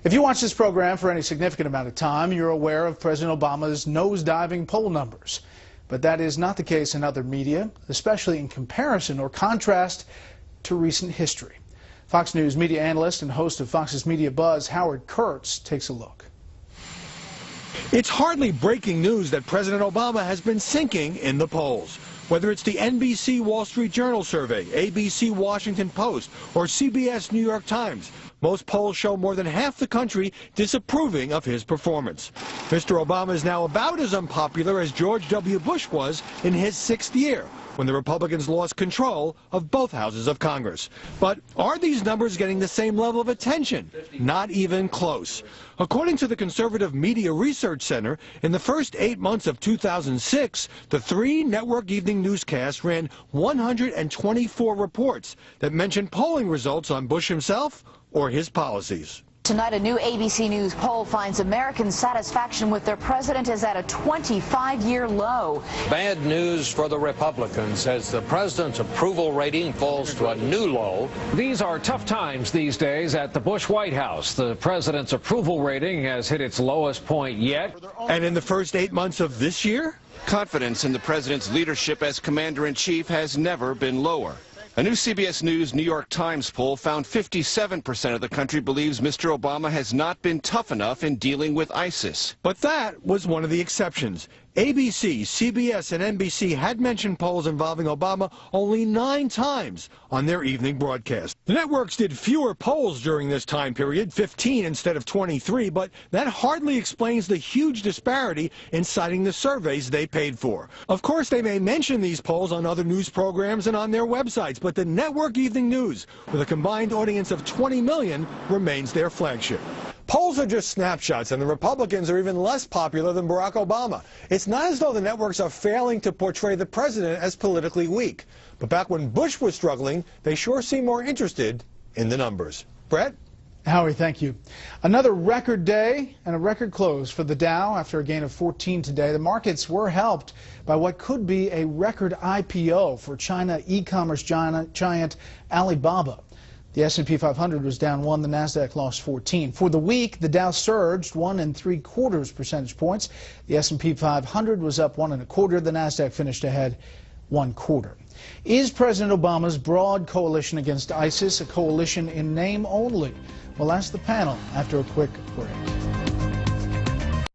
If you watch this program for any significant amount of time, you're aware of President Obama's nose-diving poll numbers. But that is not the case in other media, especially in comparison or contrast to recent history. Fox News media analyst and host of Fox's Media Buzz, Howard Kurtz, takes a look. It's hardly breaking news that President Obama has been sinking in the polls. Whether it's the NBC Wall Street Journal survey, ABC Washington Post, or CBS New York Times, most polls show more than half the country disapproving of his performance. Mr. Obama is now about as unpopular as George W. Bush was in his 6th year, when the Republicans lost control of both houses of Congress. But are these numbers getting the same level of attention? Not even close. According to the Conservative Media Research Center, in the first 8 months of 2006, the 3 network evening newscasts ran 124 reports that mentioned polling results on Bush himself or his policies. Tonight, a new ABC News poll finds Americans' satisfaction with their president is at a 25-year low. Bad news for the Republicans as the president's approval rating falls to a new low. These are tough times these days at the Bush White House. The president's approval rating has hit its lowest point yet. And in the first 8 months of this year? Confidence in the president's leadership as commander-in-chief has never been lower. A new CBS News New York Times poll found 57% of the country believes Mr. Obama has not been tough enough in dealing with ISIS. But that was one of the exceptions. ABC, CBS, and NBC had mentioned polls involving Obama only 9 times on their evening broadcast. The networks did fewer polls during this time period, 15 instead of 23, but that hardly explains the huge disparity in citing the surveys they paid for. Of course, they may mention these polls on other news programs and on their websites, but the network evening news, with a combined audience of 20 million, remains their flagship. Polls are just snapshots, and the Republicans are even less popular than Barack Obama. It's not as though the networks are failing to portray the president as politically weak. But back when Bush was struggling, they sure seem more interested in the numbers. Brett? Howie, thank you. Another record day and a record close for the Dow after a gain of 14 today. The markets were helped by what could be a record IPO for China e-commerce giant Alibaba. The S&P 500 was down 1, the Nasdaq lost 14. For the week, the Dow surged 1 3/4 percentage points. The S&P 500 was up 1 1/4. The Nasdaq finished ahead 1/4. Is President Obama's broad coalition against ISIS a coalition in name only? We'll ask the panel after a quick break.